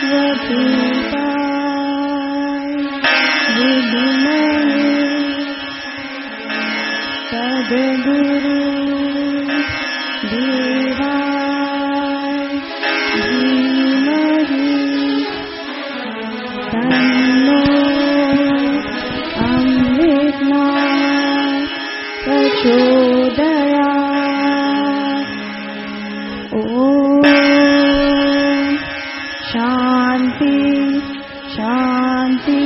स्वरूपाय विद्महे सद्गुरु देवाय धीमहि तन्नो अमृतनाथ प्रचोदयात्। ओम शांति शांति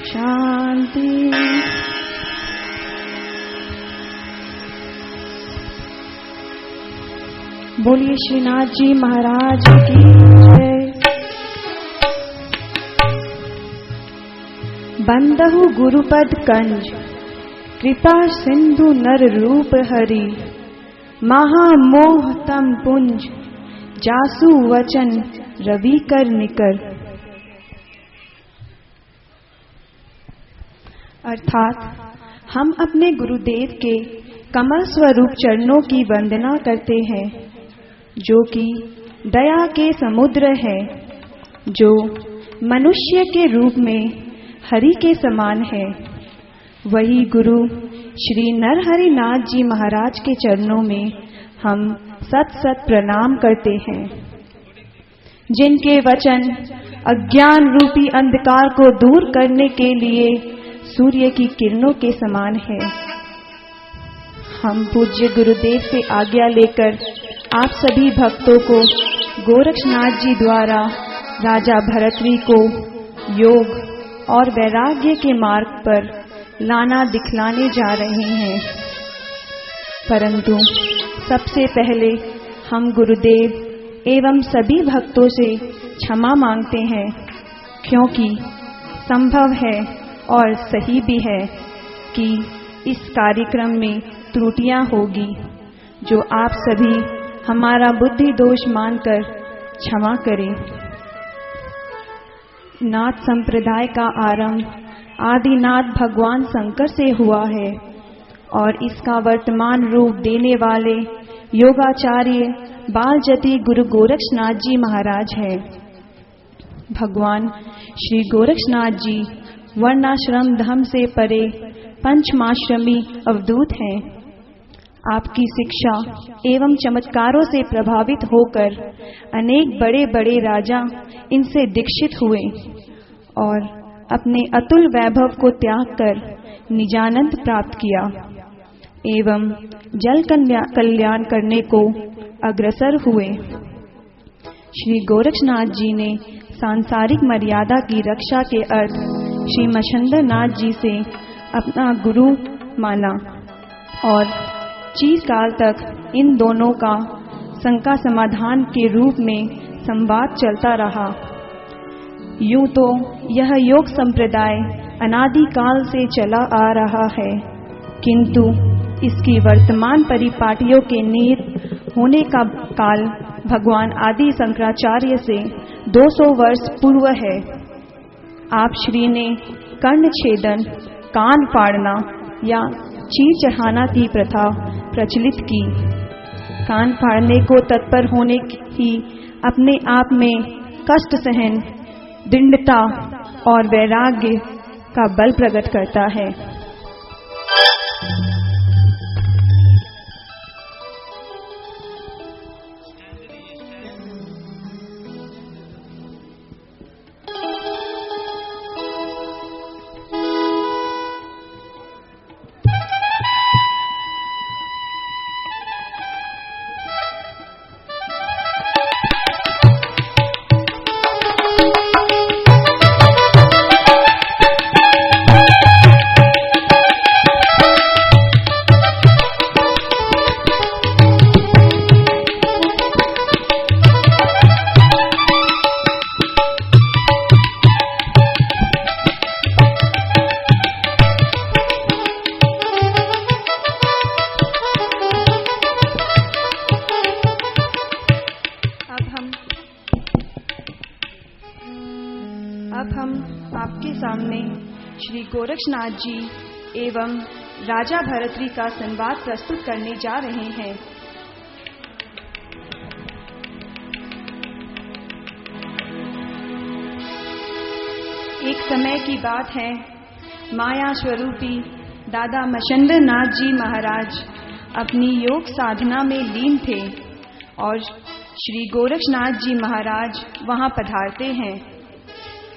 शांति। बोलिए श्रीनाथ जी महाराज की जय। बंदहु गुरुपद कंज कृपा सिंधु नर रूप हरि महामोह तम पुंज जासु वचन रवि कर निकर। अर्थात हम अपने गुरुदेव के कमल स्वरूप चरणों की वंदना करते हैं, जो कि दया के समुद्र है, जो मनुष्य के रूप में हरि के समान है। वही गुरु श्री नरहरि नाथ जी महाराज के चरणों में हम सत सत प्रणाम करते हैं, जिनके वचन अज्ञान रूपी अंधकार को दूर करने के लिए सूर्य की किरणों के समान है। हम पूज्य गुरुदेव से आज्ञा लेकर आप सभी भक्तों को गोरक्षनाथ जी द्वारा राजा भरतरी को योग और वैराग्य के मार्ग पर लाना दिखलाने जा रहे हैं। परंतु सबसे पहले हम गुरुदेव एवं सभी भक्तों से क्षमा मांगते हैं, क्योंकि संभव है और सही भी है कि इस कार्यक्रम में त्रुटियां होगी, जो आप सभी हमारा बुद्धि दोष मानकर क्षमा करें। नाथ संप्रदाय का आरंभ आदिनाथ भगवान शंकर से हुआ है और इसका वर्तमान रूप देने वाले योगाचार्य बालजती गुरु गोरक्षनाथ जी महाराज है। भगवान श्री गोरक्षनाथ जी वर्णाश्रम धर्म से परे पंचमाश्रमी अवधूत हैं। आपकी शिक्षा एवं चमत्कारों से प्रभावित होकर अनेक बड़े बड़े राजा इनसे दीक्षित हुए और अपने अतुल वैभव को त्याग कर निजानंद प्राप्त किया एवं जल कल्याण करने को अग्रसर हुए। श्री गोरक्षनाथ जी ने सांसारिक मर्यादा की रक्षा के अर्थ श्री मच्छंद्रनाथ जी से अपना गुरु माना और चिरकाल तक इन दोनों का शंका समाधान के रूप में संवाद चलता रहा। यूं तो यह योग संप्रदाय अनादिकाल से चला आ रहा है, किंतु इसकी वर्तमान परिपाटियों के नींव होने का काल भगवान आदि शंकराचार्य से 200 वर्ष पूर्व है। आप श्री ने कर्ण छेदन, कान फाड़ना या चीर चढ़ाना की प्रथा प्रचलित की। कान फाड़ने को तत्पर होने ही अपने आप में कष्ट सहन, दृढ़ता और वैराग्य का बल प्रकट करता है। अब हम आपके सामने श्री गोरक्षनाथ जी एवं राजा भरतरी का संवाद प्रस्तुत करने जा रहे हैं। एक समय की बात है, माया स्वरूपी दादा मच्छिंद्र नाथ जी महाराज अपनी योग साधना में लीन थे और श्री गोरक्षनाथ जी महाराज वहां पधारते हैं।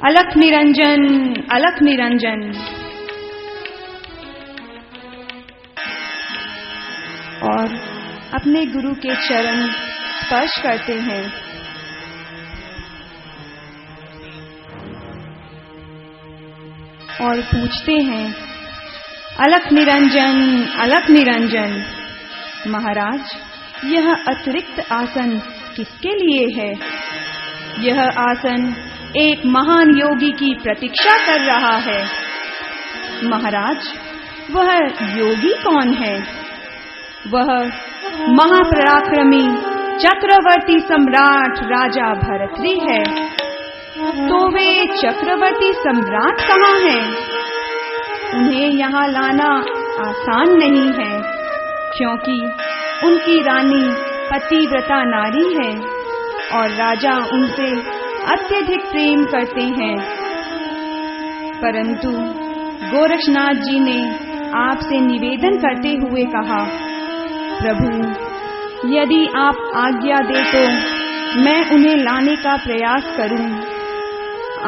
अलख निरंजन, अलख निरंजन। और अपने गुरु के चरण स्पर्श करते हैं। और पूछते हैं, अलख निरंजन, अलख निरंजन। महाराज, यह अतिरिक्त आसन किसके लिए है? यह आसन एक महान योगी की प्रतीक्षा कर रहा है। महाराज, वह योगी कौन है? वह महापराक्रमी चक्रवर्ती सम्राट राजा भरतरी है। तो वे चक्रवर्ती सम्राट कहाँ हैं? उन्हें यहाँ लाना आसान नहीं है, क्योंकि उनकी रानी पतिव्रता नारी है और राजा उनसे अत्यधिक प्रेम करते हैं। परंतु गोरक्षनाथ जी ने आपसे निवेदन करते हुए कहा, प्रभु, यदि आप आज्ञा दे तो मैं उन्हें लाने का प्रयास करूं।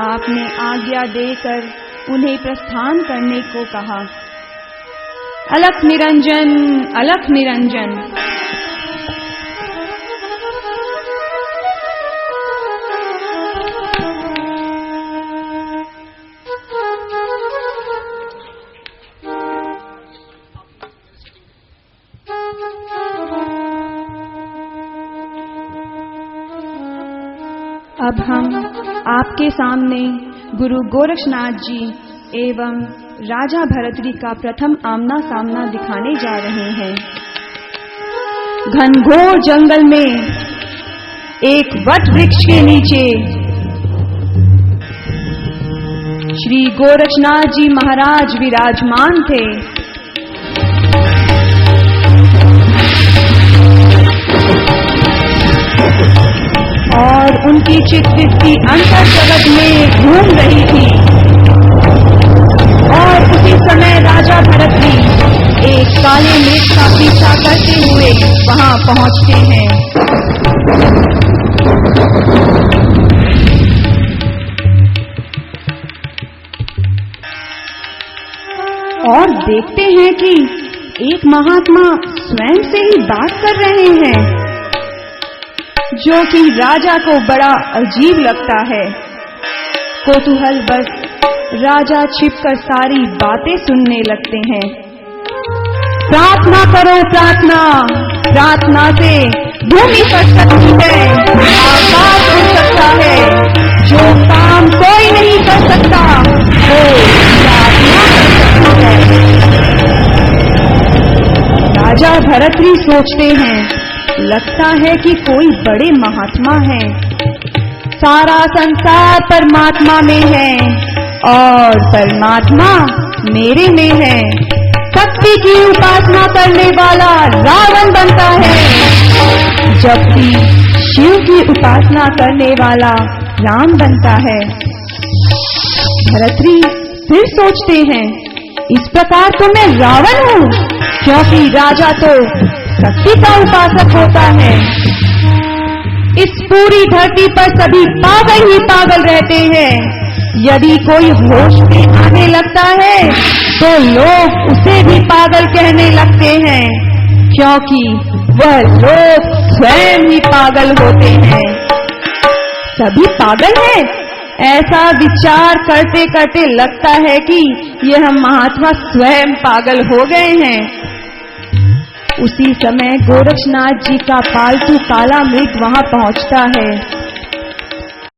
आपने आज्ञा देकर उन्हें प्रस्थान करने को कहा। अलख निरंजन, अलख निरंजन। अब हम आपके सामने गुरु गोरक्षनाथ जी एवं राजा भरतरी का प्रथम आमना सामना दिखाने जा रहे हैं। घनघोर जंगल में एक वट वृक्ष के नीचे श्री गोरक्षनाथ जी महाराज विराजमान थे। और उनकी चित्तवृत्ति अंतर जगत में घूम रही थी। और उसी समय राजा भरतरी एक काले मेघ का पीछा करते हुए वहां पहुंचते हैं। और देखते हैं कि एक महात्मा स्वयं से ही बात कर रहे हैं, जो कि राजा को बड़ा अजीब लगता है। कौतूहल बस राजा छिपकर सारी बातें सुनने लगते हैं। प्रार्थना करो, प्रार्थना, प्रार्थना से भूमि कट सकती है, आकाश उड़ सकता है। जो काम कोई नहीं कर सकता वो प्रार्थना कर सकती है। राजा भरतरी सोचते हैं, लगता है कि कोई बड़े महात्मा हैं। सारा संसार परमात्मा में है और परमात्मा मेरे में है। शक्ति की उपासना करने वाला रावण बनता है, जबकि शिव की उपासना करने वाला राम बनता है। भरतरी फिर सोचते हैं, इस प्रकार तो मैं रावण हूँ, क्योंकि राजा तो शक्ति का उपासक होता है। इस पूरी धरती पर सभी पागल ही पागल रहते हैं। यदि कोई होश में आने लगता है तो लोग उसे भी पागल कहने लगते हैं, क्योंकि वह लोग स्वयं ही पागल होते हैं। सभी पागल हैं, ऐसा विचार करते करते लगता है कि यह महात्मा स्वयं पागल हो गए हैं। उसी समय गोरक्षनाथ जी का पालतू काला मृग वहां पहुंचता है